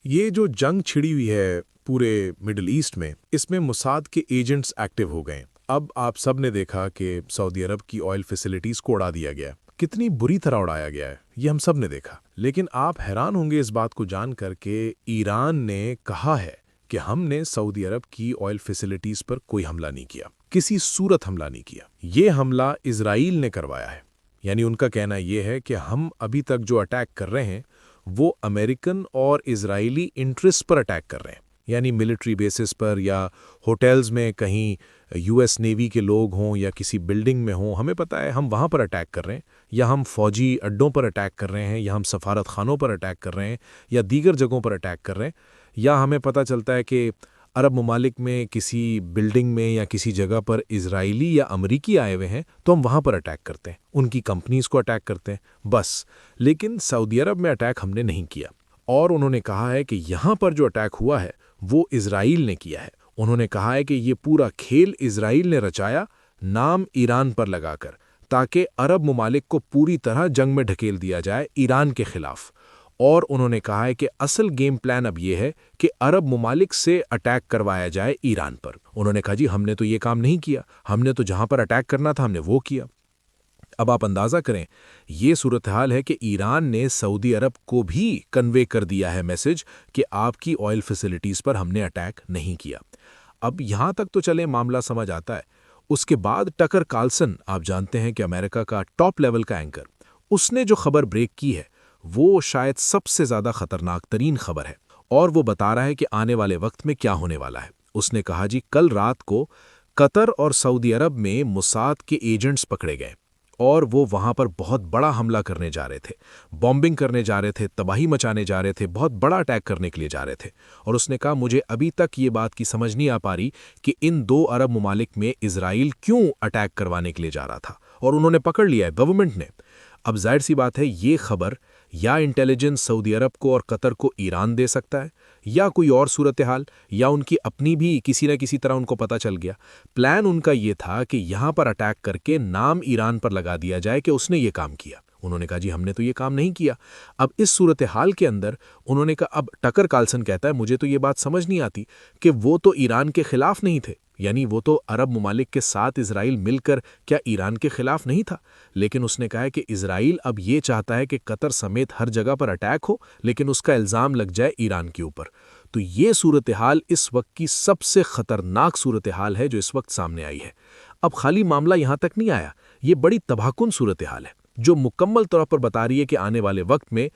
یہ جو جنگ چھڑی ہوئی ہے پورے مڈل ایسٹ میں، اس میں موساد کے ایجنٹس ایکٹیو ہو گئے ہیں۔ اب آپ سب نے دیکھا کہ سعودی عرب کی آئل فیسلٹیز کو اڑا دیا گیا ہے، کتنی بری طرح اڑایا گیا ہے، یہ ہم سب نے دیکھا۔ لیکن آپ حیران ہوں گے اس بات کو جان کر کہ ایران نے کہا ہے کہ ہم نے سعودی عرب کی آئل فیسلٹیز پر کوئی حملہ نہیں کیا، کسی صورت حملہ نہیں کیا۔ یہ حملہ اسرائیل نے کروایا ہے۔ یعنی ان کا کہنا یہ ہے کہ ہم ابھی تک جو اٹیک کر رہے ہیں وہ امریکن اور اسرائیلی انٹرسٹ پر اٹیک کر رہے ہیں، یعنی ملٹری بیسز پر یا ہوٹلز میں کہیں یو ایس نیوی کے لوگ ہوں یا کسی بلڈنگ میں ہوں، ہمیں پتہ ہے ہم وہاں پر اٹیک کر رہے ہیں، یا ہم فوجی اڈوں پر اٹیک کر رہے ہیں، یا ہم سفارت خانوں پر اٹیک کر رہے ہیں، یا دیگر جگہوں پر اٹیک کر رہے ہیں، یا ہمیں پتہ چلتا ہے کہ عرب ممالک میں کسی بلڈنگ میں یا کسی جگہ پر اسرائیلی یا امریکی آئے ہوئے ہیں تو ہم وہاں پر اٹیک کرتے ہیں، ان کی کمپنیز کو اٹیک کرتے ہیں بس۔ لیکن سعودی عرب میں اٹیک ہم نے نہیں کیا، اور انہوں نے کہا ہے کہ یہاں پر جو اٹیک ہوا ہے وہ اسرائیل نے کیا ہے۔ انہوں نے کہا ہے کہ یہ پورا کھیل اسرائیل نے رچایا، نام ایران پر لگا کر، تاکہ عرب ممالک کو پوری طرح جنگ میں ڈھکیل دیا جائے ایران کے خلاف۔ اور انہوں نے کہا ہے کہ اصل گیم پلان اب یہ ہے کہ عرب ممالک سے اٹیک کروایا جائے ایران پر۔ انہوں نے کہا جی ہم نے تو یہ کام نہیں کیا، ہم نے تو جہاں پر اٹیک کرنا تھا ہم نے وہ کیا۔ اب آپ اندازہ کریں، یہ صورتحال ہے کہ ایران نے سعودی عرب کو بھی کنوے کر دیا ہے میسج کہ آپ کی آئل فیسلٹیز پر ہم نے اٹیک نہیں کیا۔ اب یہاں تک تو چلیں معاملہ سمجھ آتا ہے۔ اس کے بعد ٹکر کارلسن، آپ جانتے ہیں کہ امریکہ کا ٹاپ لیول کا اینکر، اس نے جو خبر بریک کی ہے وہ شاید سب سے زیادہ خطرناک ترین خبر ہے، اور وہ بتا رہا ہے کہ آنے والے وقت میں کیا ہونے والا ہے۔ اس نے کہا جی کل رات کو قطر اور سعودی عرب میں موساد کے ایجنٹس پکڑے گئے، اور وہ وہاں پر بہت بڑا حملہ کرنے جا رہے تھے، بامبنگ کرنے جا رہے تھے، تباہی مچانے جا رہے تھے، بہت بڑا اٹیک کرنے کے لیے جا رہے تھے۔ اور اس نے کہا مجھے ابھی تک یہ بات کی سمجھ نہیں آ پا رہی کہ ان دو عرب ممالک میں اسرائیل کیوں اٹیک کروانے کے لیے جا رہا تھا، اور انہوں نے پکڑ لیا ہے گورنمنٹ نے۔ اب ظاہر سی بات ہے یہ خبر یا انٹیلیجنس سعودی عرب کو اور قطر کو ایران دے سکتا ہے، یا کوئی اور صورتحال، یا ان کی اپنی بھی کسی نہ کسی طرح ان کو پتہ چل گیا۔ پلان ان کا یہ تھا کہ یہاں پر اٹیک کر کے نام ایران پر لگا دیا جائے کہ اس نے یہ کام کیا۔ انہوں نے کہا جی ہم نے تو یہ کام نہیں کیا۔ اب اس صورتحال کے اندر انہوں نے کہا، اب ٹکر کارلسن کہتا ہے مجھے تو یہ بات سمجھ نہیں آتی کہ وہ تو ایران کے خلاف نہیں تھے، یعنی وہ تو عرب ممالک کے ساتھ اسرائیل مل کر کیا ایران کے خلاف نہیں تھا؟ لیکن اس نے کہا ہے کہ اسرائیل اب یہ چاہتا ہے کہ قطر سمیت ہر جگہ پر اٹیک ہو، لیکن اس کا الزام لگ جائے ایران کے اوپر۔ تو یہ صورتحال اس وقت کی سب سے خطرناک صورتحال ہے جو اس وقت سامنے آئی ہے۔ اب خالی معاملہ یہاں تک نہیں آیا، یہ بڑی تباہ کن صورتحال ہے جو مکمل طور پر بتا رہی ہے کہ آنے والے وقت میں